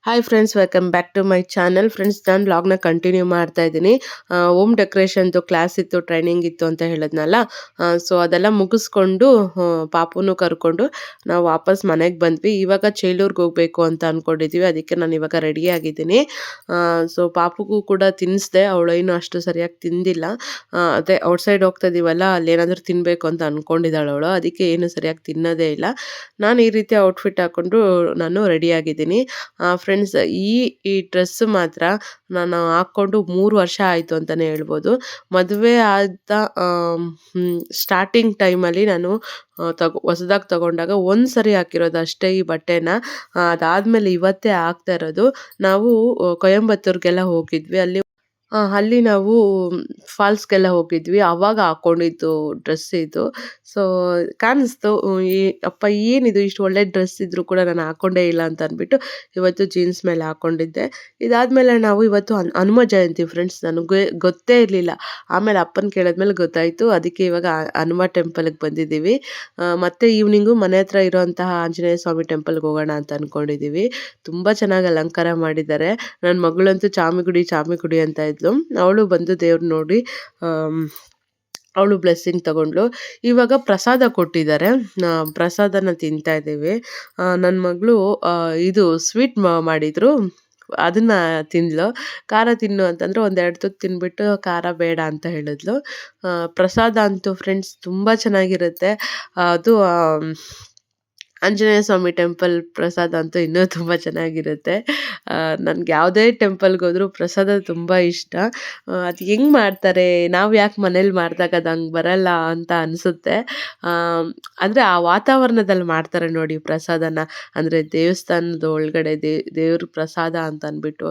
Hi friends, welcome back to my channel. Friends, ನಾನು ವ್ಲಾಗ್ನ continue ಮಾಡ್ತಾ ಇದ್ದೀನಿ. ಹೋಮ್ ಡೆಕೋರೇಷನ್ದು ಕ್ಲಾಸ್ ಇತ್ತು, ಟ್ರೈನಿಂಗ್ ಇತ್ತು ಅಂತ ಹೇಳಿದ್ನಲ್ಲ. ಸೊ ಅದೆಲ್ಲ ಮುಗಿಸ್ಕೊಂಡು ಪಾಪುನು ಕರ್ಕೊಂಡು ನಾವು ವಾಪಸ್ ಮನೆಗೆ ಬಂದ್ವಿ. ಇವಾಗ ಚೇಳೂರ್ಗೆ ಹೋಗಬೇಕು ಅಂತ ಅಂದ್ಕೊಂಡಿದ್ದೀವಿ. ಅದಕ್ಕೆ ನಾನು ಇವಾಗ ರೆಡಿ ಆಗಿದ್ದೀನಿ. ಸೊ ಪಾಪುಗೂ ಕೂಡ ತಿನ್ನಿಸ್ದೆ, ಅವಳೇನು ಅಷ್ಟು ಸರಿಯಾಗಿ ತಿಂದಿಲ್ಲ. ಅದೇ ಔಟ್ಸೈಡ್ ಹೋಗ್ತಾ ಇದೀವಲ್ಲ, ಅಲ್ಲೇನಾದರೂ ತಿನ್ನಬೇಕು ಅಂತ ಅಂದ್ಕೊಂಡಿದ್ದಾಳೆ ಅವಳು. ಅದಕ್ಕೆ ಏನು ಸರಿಯಾಗಿ ತಿನ್ನೋದೇ ಇಲ್ಲ. ನಾನು ಈ ರೀತಿ ಔಟ್ಫಿಟ್ ಹಾಕ್ಕೊಂಡು ನಾನು ರೆಡಿ ಆಗಿದ್ದೀನಿ. ಫ್ರೆಂಡ್ಸ್, ಈ ಡ್ರೆಸ್ ಮಾತ್ರ ನಾನು ಹಾಕ್ಕೊಂಡು 3 ವರ್ಷ ಆಯಿತು ಅಂತಲೇ ಹೇಳ್ಬೋದು. ಮದುವೆ ಆದ ಸ್ಟಾರ್ಟಿಂಗ್ ಟೈಮಲ್ಲಿ ನಾನು ಹೊಸದಾಗಿ ತಗೊಂಡಾಗ ಒಂದು ಸರಿ ಹಾಕಿರೋದು ಅಷ್ಟೇ ಈ ಬಟ್ಟೆನ. ಅದಾದಮೇಲೆ ಇವತ್ತೇ ಹಾಕ್ತಾ ಇರೋದು. ನಾವು ಕೊಯಂಬತ್ತೂರಿಗೆಲ್ಲ ಹೋಗಿದ್ವಿ. ಅಲ್ಲಿ ನಾವು ಫಾಲ್ಸ್‌ಗೆಲ್ಲ ಹೋಗಿದ್ವಿ. ಆವಾಗ ಹಾಕ್ಕೊಂಡಿದ್ದು ಡ್ರೆಸ್ ಇದು. ಸೊ ಕಾಣಿಸ್ತು, ಅಪ್ಪ ಏನಿದು ಇಷ್ಟು ಒಳ್ಳೆ ಡ್ರೆಸ್ ಇದ್ರೂ ಕೂಡ ನಾನು ಹಾಕ್ಕೊಂಡೇ ಇಲ್ಲ ಅಂತ ಅಂದ್ಬಿಟ್ಟು ಇವತ್ತು ಜೀನ್ಸ್ ಮೇಲೆ ಹಾಕ್ಕೊಂಡಿದ್ದೆ. ಇದಾದಮೇಲೆ ನಾವು ಇವತ್ತು ಹನುಮ ಜಯಂತಿ ಫ್ರೆಂಡ್ಸ್, ನನಗೆ ಗೊತ್ತೇ ಇರಲಿಲ್ಲ. ಆಮೇಲೆ ಅಪ್ಪನ ಕೇಳಿದ್ಮೇಲೆ ಗೊತ್ತಾಯಿತು. ಅದಕ್ಕೆ ಇವಾಗ ಹನುಮ ಟೆಂಪಲ್‌ಗೆ ಬಂದಿದ್ದೀವಿ. ಮತ್ತೆ ಈವ್ನಿಂಗು ಮನೆ ಹತ್ರ ಇರೋಂತಹ ಆಂಜನೇಯ ಸ್ವಾಮಿ ಟೆಂಪಲ್‌ಗೆ ಹೋಗೋಣ ಅಂತ ಅಂದ್ಕೊಂಡಿದ್ದೀವಿ. ತುಂಬ ಚೆನ್ನಾಗಿ ಅಲಂಕಾರ ಮಾಡಿದ್ದಾರೆ. ನನ್ನ ಮಗಳಂತೂ ಚಾಮಿಗುಡಿ ಚಾಮಿಗುಡಿ ಅಂತ ಇದ್ಲು. ಅವಳು ಬಂದು ದೇವ್ರು ನೋಡಿ ಅವಳು ಬ್ಲೆಸ್ಸಿಂಗ್ ತಗೊಂಡ್ಳು. ಇವಾಗ ಪ್ರಸಾದ ಕೊಟ್ಟಿದ್ದಾರೆ. ಪ್ರಸಾದನ ತಿಂತಾ ಇದ್ದೀವಿ. ನನ್ನ ಮಗಳು ಇದು ಸ್ವೀಟ್ ಮಾಡಿದ್ರು, ಅದನ್ನ ತಿಂದ್ಲು. ಖಾರ ತಿನ್ನು ಅಂತಂದ್ರೆ 1-2 ತುತ್ತು ತಿಂದ್ಬಿಟ್ಟು ಖಾರ ಬೇಡ ಅಂತ ಹೇಳಿದ್ಲು. ಪ್ರಸಾದ ಅಂತೂ ಫ್ರೆಂಡ್ಸ್ ತುಂಬ ಚೆನ್ನಾಗಿರುತ್ತೆ. ಅದು ಆಂಜನೇಯ ಸ್ವಾಮಿ ಟೆಂಪಲ್ ಪ್ರಸಾದ ಅಂತೂ ಇನ್ನೂ ತುಂಬ ಚೆನ್ನಾಗಿರುತ್ತೆ. ನನ್ಗೆ ಯಾವುದೇ ಟೆಂಪಲ್ಗೆ ಹೋದರೂ ಪ್ರಸಾದ ತುಂಬ ಇಷ್ಟ. ಅದು ಹೆಂಗೆ ಮಾಡ್ತಾರೆ, ನಾವು ಯಾಕೆ ಮನೇಲಿ ಮಾಡಿದಾಗ ಅದು ಹಂಗೆ ಬರಲ್ಲ ಅಂತ ಅನಿಸುತ್ತೆ. ಅಂದರೆ ಆ ವಾತಾವರಣದಲ್ಲಿ ಮಾಡ್ತಾರೆ ನೋಡಿ ಪ್ರಸಾದನ. ಅಂದರೆ ದೇವಸ್ಥಾನದ ಒಳಗಡೆ ದೇವ್ರ ಪ್ರಸಾದ ಅಂತ ಅಂದ್ಬಿಟ್ಟು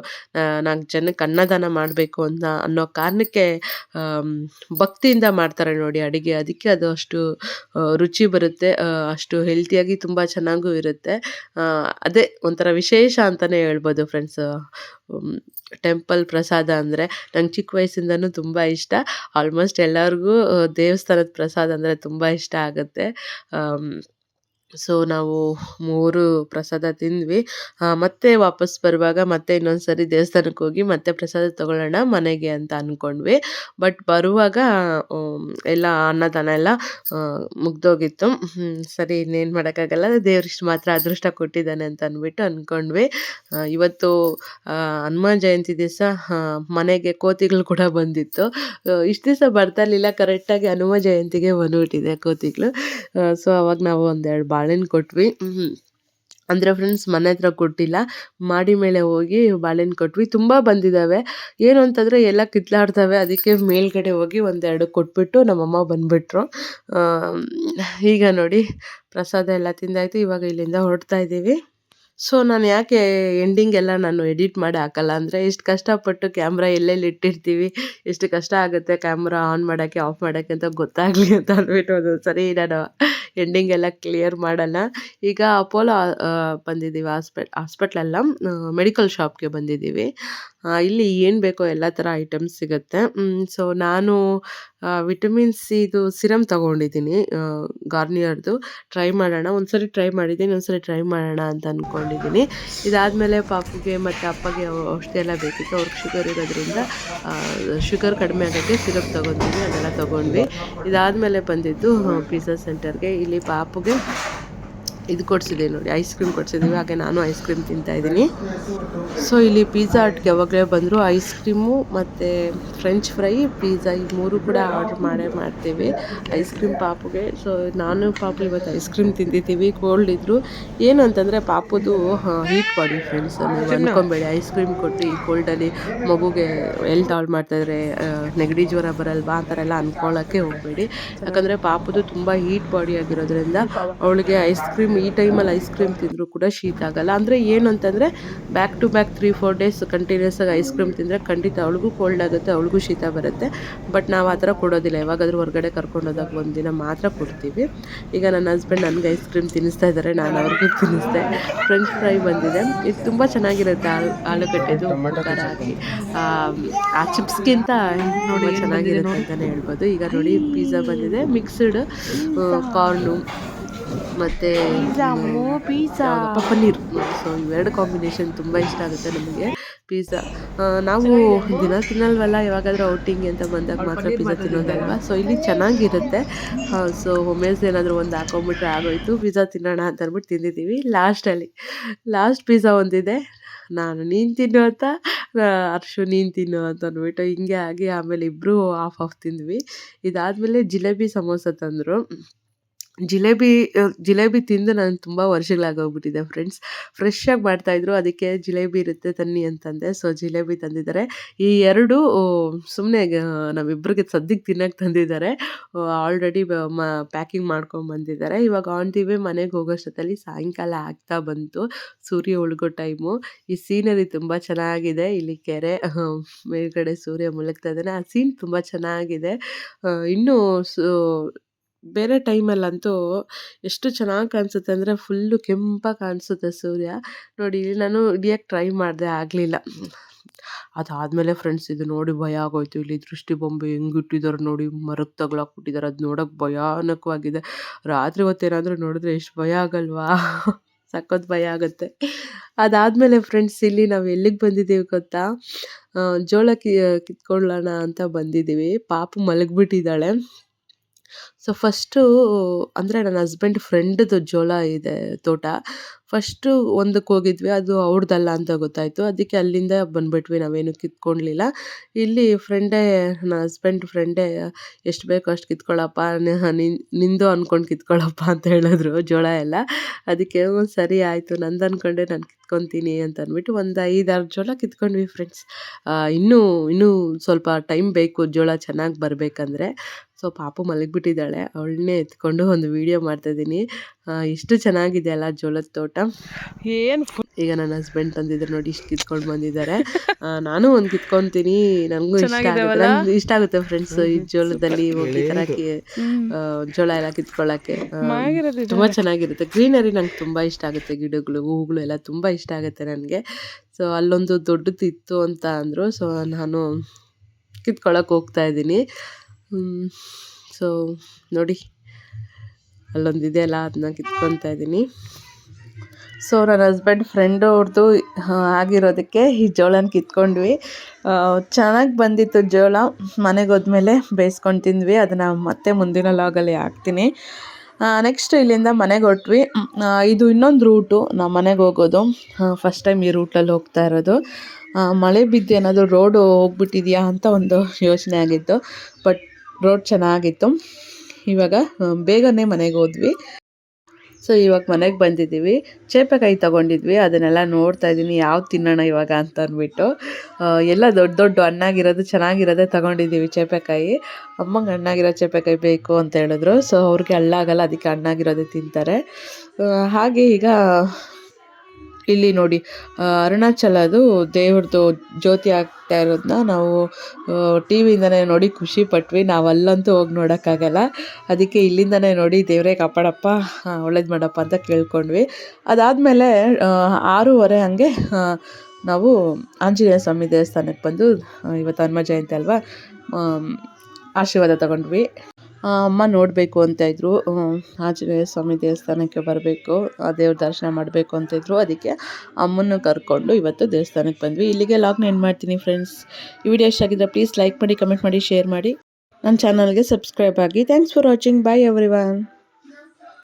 4 ಜನಕ್ಕೆ ಅನ್ನದಾನ ಮಾಡಬೇಕು ಅಂತ ಅನ್ನೋ ಕಾರಣಕ್ಕೆ ಭಕ್ತಿಯಿಂದ ಮಾಡ್ತಾರೆ ನೋಡಿ ಅಡುಗೆ. ಅದಕ್ಕೆ ಅದು ಅಷ್ಟು ರುಚಿ ಬರುತ್ತೆ, ಅಷ್ಟು ಹೆಲ್ತಿಯಾಗಿ ತುಂಬ ಚೆನ್ನಾಗೂ ಇರುತ್ತೆ. ಅದೇ ಒಂಥರ ವಿಶೇಷ ಅಂತಲೇ ಹೇಳ್ಬೋದು ಫ್ರೆಂಡ್ಸ್. ಟೆಂಪಲ್ ಪ್ರಸಾದ ಅಂದರೆ ನಂಗೆ ಚಿಕ್ಕ ವಯಸ್ಸಿಂದನೂ ತುಂಬ ಇಷ್ಟ. ಆಲ್ಮೋಸ್ಟ್ ಎಲ್ಲರಿಗೂ ದೇವಸ್ಥಾನದ ಪ್ರಸಾದ ಅಂದರೆ ತುಂಬ ಇಷ್ಟ ಆಗುತ್ತೆ. ಸೊ ನಾವು 3 ಪ್ರಸಾದ ತಿಂದ್ವಿ. ಮತ್ತೆ ವಾಪಸ್ ಬರುವಾಗ ಮತ್ತೆ ಇನ್ನೊಂದು ಸರಿ ದೇವಸ್ಥಾನಕ್ಕೆ ಹೋಗಿ ಮತ್ತೆ ಪ್ರಸಾದ ತೊಗೊಳ್ಳೋಣ ಮನೆಗೆ ಅಂತ ಅಂದ್ಕೊಂಡ್ವಿ. ಬಟ್ ಬರುವಾಗ ಎಲ್ಲ ಅನ್ನದಾನ ಎಲ್ಲ ಮುಗ್ದೋಗಿತ್ತು. ಸರಿ, ಇನ್ನೇನು ಮಾಡೋಕ್ಕಾಗಲ್ಲ, ದೇವ್ರಿಷ್ಟು ಮಾತ್ರ ಅದೃಷ್ಟ ಕೊಟ್ಟಿದ್ದಾನೆ ಅಂತ ಅಂದ್ಬಿಟ್ಟು ಅಂದ್ಕೊಂಡ್ವಿ. ಇವತ್ತು ಹನುಮ ಜಯಂತಿ ದಿವಸ ಮನೆಗೆ ಕೋತಿಗಳು ಕೂಡ ಬಂದಿತ್ತು. ಇಷ್ಟು ದಿವಸ ಬರ್ತಾ ಇರಲಿಲ್ಲ, ಕರೆಕ್ಟಾಗಿ ಹನುಮ ಜಯಂತಿಗೆ ಬಂದ್ಬಿಟ್ಟಿದೆ ಕೋತಿಗಳು. ಸೊ ಅವಾಗ ನಾವು 1-2 ಬಾಳೆಹಣ್ಣು ಕೊಟ್ವಿ. ಅಂದರೆ ಫ್ರೆಂಡ್ಸ್, ಮನೆ ಹತ್ರ ಕೊಟ್ಟಿಲ್ಲ, ಮಾಡಿ ಮೇಲೆ ಹೋಗಿ ಬಾಳೆಹಣ್ಣು ಕೊಟ್ವಿ. ತುಂಬ ಬಂದಿದ್ದಾವೆ. ಏನು ಅಂತಂದರೆ ಎಲ್ಲ ಕಿತ್ಲಾಡ್ತವೆ. ಅದಕ್ಕೆ ಮೇಲ್ಗಡೆ ಹೋಗಿ 1-2 ಕೊಟ್ಬಿಟ್ಟು ನಮ್ಮಮ್ಮ ಬಂದುಬಿಟ್ರು. ಈಗ ನೋಡಿ ಪ್ರಸಾದ ಎಲ್ಲ ತಿಂದಾಯಿತು. ಇವಾಗ ಇಲ್ಲಿಂದ ಹೊರಡ್ತಾ ಇದ್ದೀವಿ. ಸೊ ನಾನು ಯಾಕೆ ಎಂಡಿಂಗ್ ಎಲ್ಲ ನಾನು ಎಡಿಟ್ ಮಾಡಿ ಹಾಕಲ್ಲ ಅಂದರೆ, ಇಷ್ಟು ಕಷ್ಟಪಟ್ಟು ಕ್ಯಾಮ್ರಾ ಎಲ್ಲೆಲ್ಲಿ ಇಟ್ಟಿರ್ತೀವಿ, ಎಷ್ಟು ಕಷ್ಟ ಆಗುತ್ತೆ ಕ್ಯಾಮ್ರಾ ಆನ್ ಮಾಡೋಕ್ಕೆ ಆಫ್ ಮಾಡೋಕ್ಕೆ ಅಂತ ಗೊತ್ತಾಗಲಿ ಅಂತ ಅಂದ್ಬಿಟ್ಟು ಒಂದೊಂದು ನಾನು ಎಂಡಿಂಗ್ ಎಲ್ಲ ಕ್ಲಿಯರ್ ಮಾಡಲ್ಲ. ಈಗ ಅಪೋಲೋ ಬಂದಿದ್ದೀವಿ, ಹಾಸ್ಪಿಟ್ಲಲ್ಲ ಮೆಡಿಕಲ್ ಶಾಪ್ಗೆ ಬಂದಿದ್ದೀವಿ. ಇಲ್ಲಿ ಏನು ಬೇಕೋ ಎಲ್ಲ ಥರ ಐಟಮ್ಸ್ ಸಿಗುತ್ತೆ. ಸೊ ನಾನು ವಿಟಮಿನ್ ಸಿದು ಸಿರಮ್ ತೊಗೊಂಡಿದ್ದೀನಿ, ಗಾರ್ನಿಯರ್ದು. ಟ್ರೈ ಮಾಡೋಣ, ಒಂದ್ಸರಿ ಟ್ರೈ ಮಾಡಿದ್ದೀನಿ, ಒಂದ್ಸರಿ ಟ್ರೈ ಮಾಡೋಣ ಅಂತ ಅಂದ್ಕೊಂಡಿದ್ದೀನಿ. ಇದಾದಮೇಲೆ ಪಾಪುಗೆ ಮತ್ತು ಅಪ್ಪಗೆ ಔಷಧಿ ಎಲ್ಲ ಬೇಕಿತ್ತು. ಅವ್ರಿಗೆ ಶುಗರ್ ಇರೋದ್ರಿಂದ ಶುಗರ್ ಕಡಿಮೆ ಆಗೋಕ್ಕೆ ಸಿರಪ್ ತೊಗೊತೀವಿ, ಅದೆಲ್ಲ ತೊಗೊಂಡ್ವಿ. ಇದಾದಮೇಲೆ ಬಂದಿದ್ದು ಪಿಜ್ಜಾ ಸೆಂಟರ್ಗೆ. ಇಲ್ಲಿ ಪಾಪುಗೆ ಇದು ಕೊಡಿಸಿದ್ದೀವಿ ನೋಡಿ, ಐಸ್ ಕ್ರೀಮ್ ಕೊಡಿಸಿದ್ದೀವಿ. ಹಾಗೆ ನಾನು ಐಸ್ ಕ್ರೀಮ್ ತಿಂತಾಯಿದ್ದೀನಿ. ಸೊ ಇಲ್ಲಿ ಪಿಜ್ಜಾ ಹಟ್ಗೆ ಯಾವಾಗಲೇ ಬಂದರೂ ಐಸ್ ಕ್ರೀಮು ಮತ್ತು ಫ್ರೆಂಚ್ ಫ್ರೈ, ಪಿಜ್ಜಾ ಈ 3 ಕೂಡ ಆರ್ಡ್ರ್ ಮಾಡ್ತೀವಿ ಐಸ್ ಕ್ರೀಮ್ ಪಾಪುಗೆ. ಸೊ ನಾನು ಪಾಪು ಇವತ್ತು ಐಸ್ ಕ್ರೀಮ್ ತಿಂದಿದ್ದೀವಿ. ಕೋಲ್ಡ್ ಇದ್ದರು. ಏನು ಅಂತಂದರೆ ಪಾಪುದು ಹೀಟ್ ಬಾಡಿ ಫ್ರೆಂಡ್ಸ್, ನೀವು ಅಂದ್ಕೊಬೇಡಿ ಐಸ್ ಕ್ರೀಮ್ ಕೊಟ್ಟು ಈ ಕೋಲ್ಡಲ್ಲಿ ಮಗುಗೆ ಹೆಲ್ತ್ ಹಾಳು ಮಾಡ್ತಾಯಿದ್ರೆ ನೆಗಡಿ ಜ್ವರ ಬರಲ್ವಾ ಆ ಥರ ಎಲ್ಲ ಅಂದ್ಕೊಳ್ಳೋಕ್ಕೆ ಹೋಗಬೇಡಿ. ಯಾಕಂದರೆ ಪಾಪುದು ತುಂಬ ಹೀಟ್ ಬಾಡಿ ಆಗಿರೋದ್ರಿಂದ ಅವಳಿಗೆ ಐಸ್ ಕ್ರೀಮ್ ಈ ಟೈಮಲ್ಲಿ ಐಸ್ ಕ್ರೀಮ್ ತಿಂದರೂ ಕೂಡ ಶೀತ ಆಗಲ್ಲ. ಅಂದರೆ ಏನು ಅಂತಂದರೆ back to back 3-4 days continuous ಆಗಿ ಐಸ್ ಕ್ರೀಮ್ ತಿಂದರೆ ಖಂಡಿತ ಅವಳಿಗೂ ಕೋಲ್ಡ್ ಆಗುತ್ತೆ, ಅವಳಿಗೂ ಶೀತ ಬರುತ್ತೆ. ಬಟ್ ನಾವು ಆ ಥರ ಕೊಡೋದಿಲ್ಲ. ಯಾವಾಗಾದರೂ ಹೊರಗಡೆ ಕರ್ಕೊಂಡೋದಾಗ ಒಂದಿನ ಮಾತ್ರ ಕೊಡ್ತೀವಿ. ಈಗ ನನ್ನ ಹಸ್ಬೆಂಡ್ ನನಗೆ ಐಸ್ ಕ್ರೀಮ್ ತಿನ್ನಿಸ್ತಾ ಇದ್ದಾರೆ, ನಾನು ಅವ್ರಿಗೂ ತಿನ್ನಿಸ್ದೆ. ಫ್ರೆಂಚ್ ಫ್ರೈ ಬಂದಿದೆ, ಇದು ತುಂಬ ಚೆನ್ನಾಗಿರುತ್ತೆ. ಆಲೂಗಡ್ಡೆದು ಖಾರ ಹಾಕಿ ಆ ಚಿಪ್ಸ್ಗಿಂತ ತುಂಬ ಚೆನ್ನಾಗಿರುತ್ತೆ ಅಂತಲೇ ಹೇಳ್ಬೋದು. ಈಗ ನೋಡಿ ಪಿಜ್ಜಾ ಬಂದಿದೆ, ಮಿಕ್ಸ್ಡ್ ಕಾರ್ನು ಮತ್ತು ಯಾವುದಪ್ಪ ಪನ್ನೀರ್. ಸೊ ಇವೆರಡು ಕಾಂಬಿನೇಷನ್ ತುಂಬ ಇಷ್ಟ ಆಗುತ್ತೆ ನಮಗೆ ಪಿಜ್ಜಾ. ನಾವು ದಿನ ತಿನ್ನಲ್ವಲ್ಲ, ಯಾವಾಗಾದರೂ ಔಟಿಂಗ್ ಅಂತ ಬಂದಾಗ ಮಾತ್ರ ಪಿಜ್ಜಾ ತಿನ್ನೋದಲ್ವ. ಸೊ ಇಲ್ಲಿ ಚೆನ್ನಾಗಿರುತ್ತೆ. ಸೊ ಒಮ್ಮೆಸ್ ಏನಾದರೂ ಒಂದು ಹಾಕೊಂಬಿಟ್ರೆ ಆಗೋಯ್ತು, ಪಿಜ್ಜಾ ತಿನ್ನೋಣ ಅಂತ ಅಂದ್ಬಿಟ್ಟು ತಿಂದಿದ್ದೀವಿ. ಲಾಸ್ಟ್ ಪಿಜ್ಜಾ ಒಂದಿದೆ, ನಾನು ನೀನು ತಿನ್ನು ಅಂತ, ಹರ್ಷು ನೀನು ತಿನ್ನು ಅಂತ ಅಂದ್ಬಿಟ್ಟು ಹಿಂಗೆ ಆಗಿ ಆಮೇಲೆ ಇಬ್ಬರು ಹಾಫ್ ತಿಂದ್ವಿ. ಇದಾದಮೇಲೆ ಜಿಲೇಬಿ ಸಮೋಸ ತಂದರು. ಜಿಲೇಬಿ ತಿಂದು ನಾನು ತುಂಬ ವರ್ಷಗಳಾಗೋಗ್ಬಿಟ್ಟಿದೆ ಫ್ರೆಂಡ್ಸ್. ಫ್ರೆಶ್ಶಾಗಿ ಮಾಡ್ತಾಯಿದ್ರು, ಅದಕ್ಕೆ ಜಿಲೇಬಿ ಇರುತ್ತೆ ತನ್ನಿ ಅಂತಂದೆ. ಸೊ ಜಿಲೇಬಿ ತಂದಿದ್ದಾರೆ. ಈ ಎರಡು ಸುಮ್ಮನೆ ನಮ್ಮಿಬ್ಬರಿಗೆ ಸದ್ಯಕ್ಕೆ ತಿನ್ನೋಕ್ಕೆ ತಂದಿದ್ದಾರೆ. ಆಲ್ರೆಡಿ ಪ್ಯಾಕಿಂಗ್ ಮಾಡ್ಕೊಂಬಂದಿದ್ದಾರೆ. ಇವಾಗ ಆನ್ ದಿ ವೇ ಮನೆಗೆ ಹೋಗೋಷ್ಟೊತ್ತಲ್ಲಿ ಸಾಯಂಕಾಲ ಆಗ್ತಾ ಬಂತು, ಸೂರ್ಯ ಉಳ್ಗೋ ಟೈಮು. ಈ ಸೀನರಿ ತುಂಬ ಚೆನ್ನಾಗಿದೆ. ಇಲ್ಲಿ ಕೆರೆ, ಮೇಲ್ಗಡೆ ಸೂರ್ಯ ಮುಳುಗ್ತಾ ಇದ್ದಾನೆ. ಆ ಸೀನ್ ತುಂಬ ಚೆನ್ನಾಗಿದೆ. ಇನ್ನೂ ಬೇರೆ ಟೈಮಲ್ಲಂತೂ ಎಷ್ಟು ಚೆನ್ನಾಗಿ ಕಾಣಿಸುತ್ತೆ ಅಂದರೆ ಫುಲ್ಲು ಕೆಂಪಾಗಿ ಕಾಣಿಸುತ್ತೆ ಸೂರ್ಯ. ನೋಡಿ ಇಲ್ಲಿ ನಾನು ಹಿಡಿಯೋಕ್ಕೆ ಟ್ರೈ ಮಾಡಿದೆ, ಆಗಲಿಲ್ಲ. ಅದಾದಮೇಲೆ ಫ್ರೆಂಡ್ಸ್ ಇದು ನೋಡಿ ಭಯ ಆಗೋಯ್ತು. ಇಲ್ಲಿ ದೃಷ್ಟಿ ಬೊಂಬೆ ಹೆಂಗಿಟ್ಟಿದ್ದಾರೆ ನೋಡಿ, ಮರಕ್ಕೆ ತಗ್ಲಾಕ್ಬಿಟ್ಟಿದ್ದಾರೆ. ಅದು ನೋಡೋಕೆ ಭಯಾನಕವಾಗಿದೆ. ರಾತ್ರಿ ಹೊತ್ತೇನಾದರೂ ನೋಡಿದ್ರೆ ಎಷ್ಟು ಭಯ ಆಗಲ್ವಾ? ಸಖತ್ ಭಯ ಆಗುತ್ತೆ. ಅದಾದಮೇಲೆ ಫ್ರೆಂಡ್ಸ್ ಇಲ್ಲಿ ನಾವು ಎಲ್ಲಿಗೆ ಬಂದಿದ್ದೀವಿ ಗೊತ್ತಾ? ಜೋಳ ಕಿತ್ಕೊಳ್ಳೋಣ ಅಂತ ಬಂದಿದ್ದೀವಿ. ಪಾಪು ಮಲಗಿಬಿಟ್ಟಿದ್ದಾಳೆ. ಸೊ ಫಸ್ಟು ಅಂದರೆ ನನ್ನ ಹಸ್ಬೆಂಡ್ ಫ್ರೆಂಡ್ದು ಜೋಳ ಇದೆ ತೋಟ. ಫಸ್ಟು ಒಂದಕ್ಕೆ ಹೋಗಿದ್ವಿ, ಅದು ಅವ್ರದ್ದಲ್ಲ ಅಂತ ಗೊತ್ತಾಯಿತು. ಅದಕ್ಕೆ ಅಲ್ಲಿಂದ ಬಂದುಬಿಟ್ವಿ, ನಾವೇನು ಕಿತ್ಕೊಳ್ಲಿಲ್ಲ. ಇಲ್ಲಿ ನನ್ನ ಹಸ್ಬೆಂಡ್ ಫ್ರೆಂಡೇ ಎಷ್ಟು ಬೇಕೋ ಅಷ್ಟು ಕಿತ್ಕೊಳ್ಳಪ್ಪ, ನಿಂದು ಅಂದ್ಕೊಂಡು ಕಿತ್ಕೊಳ್ಳಪ್ಪ ಅಂತ ಹೇಳಿದ್ರು ಜೋಳ ಎಲ್ಲ. ಅದಕ್ಕೆ ಸರಿ ಆಯಿತು, ನಂದು ಅಂದ್ಕೊಂಡೆ ನಾನು ಕಿತ್ಕೊತೀನಿ ಅಂತ ಅಂದ್ಬಿಟ್ಟು ಒಂದು 5-6 ಜೋಳ ಕಿತ್ಕೊಂಡ್ವಿ ಫ್ರೆಂಡ್ಸ್. ಇನ್ನೂ ಸ್ವಲ್ಪ ಟೈಮ್ ಬೇಕು ಜೋಳ ಚೆನ್ನಾಗಿ ಬರಬೇಕಂದ್ರೆ. ಸೊ ಪಾಪು ಮಲಗಿಬಿಟ್ಟಿದ್ದಾಳೆ, ಅವಳನ್ನೇ ಎತ್ಕೊಂಡು ಒಂದು ವೀಡಿಯೋ ಮಾಡ್ತಾಯಿದ್ದೀನಿ. ಇಷ್ಟು ಚೆನ್ನಾಗಿದೆ ಅಲ್ಲ ಜೋಳದ ತೋಟ. ಈಗ ನನ್ನ ಹಸ್ಬೆಂಡ್ ತಂದಿದ್ರು ನೋಡಿ, ಇಷ್ಟು ಕಿತ್ಕೊಂಡು ಬಂದಿದ್ದಾರೆ. ನಾನು ಒಂದು ಕಿತ್ಕೊತೀನಿ, ನನಗೂ ಇಷ್ಟ ಆಗುತ್ತೆ ಫ್ರೆಂಡ್ಸ್ ಈ ಜೋಳದಲ್ಲಿ ಹೋಗಿ ತರಕ್ಕೆ, ಜೋಳ ಎಲ್ಲ ಕಿತ್ಕೊಳ್ಳೋಕ್ಕೆ ತುಂಬ ಚೆನ್ನಾಗಿರುತ್ತೆ. ಗ್ರೀನರಿ ನಂಗೆ ತುಂಬ ಇಷ್ಟ ಆಗುತ್ತೆ, ಗಿಡಗಳು ಹೂಗಳು ಎಲ್ಲ ತುಂಬ ಇಷ್ಟ ಆಗುತ್ತೆ ನನಗೆ. ಸೊ ಅಲ್ಲೊಂದು ದೊಡ್ಡದು ಇತ್ತು ಅಂತ ಅಂದರು. ಸೊ ನಾನು ಕಿತ್ಕೊಳ್ಳೋಕೆ ಹೋಗ್ತಾಯಿದ್ದೀನಿ. ಸೊ ನೋಡಿ ಅಲ್ಲೊಂದಿದೆ ಅಲ್ಲ, ಅದನ್ನ ಕಿತ್ಕೊತಾ ಇದ್ದೀನಿ. ಸೊ ನನ್ನ ಹಸ್ಬೆಂಡ್ ಫ್ರೆಂಡು ಅವ್ರದ್ದು ಆಗಿರೋದಕ್ಕೆ ಈ ಜೋಳನ ಕಿತ್ಕೊಂಡ್ವಿ. ಚೆನ್ನಾಗಿ ಬಂದಿತ್ತು ಜೋಳ. ಮನೆಗೆ ಹೋದ್ಮೇಲೆ ಬೇಯಿಸ್ಕೊಂಡು ತಿಂದ್ವಿ. ಅದನ್ನು ಮತ್ತೆ ಮುಂದಿನ ಲಾಗಲ್ಲಿ ಹಾಕ್ತೀನಿ. ನೆಕ್ಸ್ಟ್ ಇಲ್ಲಿಂದ ಮನೆಗೆ ಹೊರಟ್ವಿ. ಇದು ಇನ್ನೊಂದು ರೂಟು ನಾವು ಮನೆಗೆ ಹೋಗೋದು. ಫಸ್ಟ್ ಟೈಮ್ ಈ ರೂಟಲ್ಲಿ ಹೋಗ್ತಾ ಇರೋದು. ಮಳೆ ಬಿದ್ದು ಏನಾದರೂ ರೋಡು ಹೋಗ್ಬಿಟ್ಟಿದೆಯಾ ಅಂತ ಒಂದು ಯೋಚನೆ ಆಗಿತ್ತು. ಬಟ್ ರೋಡ್ ಚೆನ್ನಾಗಿತ್ತು. ಇವಾಗ ಬೇಗನೆ ಮನೆಗೆ ಹೋದ್ವಿ. ಸೊ ಇವಾಗ ಮನೆಗೆ ಬಂದಿದ್ದೀವಿ. ಚೇಪೆಕಾಯಿ ತೊಗೊಂಡಿದ್ವಿ, ಅದನ್ನೆಲ್ಲ ನೋಡ್ತಾ ಇದ್ದೀನಿ ಯಾವ್ದು ತಿನ್ನೋಣ ಇವಾಗ ಅಂತ ಅಂದ್ಬಿಟ್ಟು. ಎಲ್ಲ ದೊಡ್ಡ ಹಣ್ಣಾಗಿರೋದು ಚೆನ್ನಾಗಿರೋದೇ ತೊಗೊಂಡಿದ್ದೀವಿ ಚೇಪೆಕಾಯಿ. ಅಮ್ಮಂಗೆ ಹಣ್ಣಾಗಿರೋ ಚೇಪೆಕಾಯಿ ಬೇಕು ಅಂತ ಹೇಳಿದ್ರು. ಸೊ ಅವ್ರಿಗೆ ಹಳ್ಳಾಗಲ್ಲ, ಅದಕ್ಕೆ ಹಣ್ಣಾಗಿರೋದೇ ತಿಂತಾರೆ. ಹಾಗೆ ಈಗ ಇಲ್ಲಿ ನೋಡಿ ಅರುಣಾಚಲದು ದೇವ್ರದ್ದು ಜ್ಯೋತಿ ಆಗ್ತಾ ಇರೋದನ್ನ ನಾವು ಟಿ ವಿಯಿಂದನೇ ನೋಡಿ ಖುಷಿ ಪಟ್ವಿ. ನಾವು ಅಲ್ಲಂತೂ ಹೋಗಿ ನೋಡೋಕ್ಕಾಗಲ್ಲ, ಅದಕ್ಕೆ ಇಲ್ಲಿಂದನೇ ನೋಡಿ ದೇವರೇ ಕಾಪಾಡಪ್ಪ, ಒಳ್ಳೇದು ಮಾಡಪ್ಪ ಅಂತ ಕೇಳ್ಕೊಂಡ್ವಿ. ಅದಾದಮೇಲೆ 6:30 ಹಂಗೆ ನಾವು ಆಂಜನೇಯ ಸ್ವಾಮಿ ದೇವಸ್ಥಾನಕ್ಕೆ ಬಂದು, ಇವತ್ತು ಹನುಮ ಜಯಂತಿ ಅಲ್ವಾ, ಆಶೀರ್ವಾದ ತಗೊಂಡ್ವಿ. ಅಮ್ಮ ನೋಡಬೇಕು ಅಂತ ಇದ್ದರು, ಆಂಜನೇಯ ಸ್ವಾಮಿ ದೇವಸ್ಥಾನಕ್ಕೆ ಬರಬೇಕು, ಆ ದೇವ್ರ ದರ್ಶನ ಮಾಡಬೇಕು ಅಂತಿದ್ರು. ಅದಕ್ಕೆ ಅಮ್ಮನ್ನು ಕರ್ಕೊಂಡು ಇವತ್ತು ದೇವಸ್ಥಾನಕ್ಕೆ ಬಂದ್ವಿ. ಇಲ್ಲಿಗೆ ಲಾಗ್ನ ಎಂಡ್ ಮಾಡ್ತೀನಿ ಫ್ರೆಂಡ್ಸ್. ಈ ವಿಡಿಯೋ ಇಷ್ಟ ಆಗಿದ್ರೆ ಪ್ಲೀಸ್ ಲೈಕ್ ಮಾಡಿ, ಕಮೆಂಟ್ ಮಾಡಿ, ಶೇರ್ ಮಾಡಿ. ನನ್ನ ಚಾನಲ್ಗೆ ಸಬ್ಸ್ಕ್ರೈಬ್ ಆಗಿ. Thanks for watching. Bye everyone.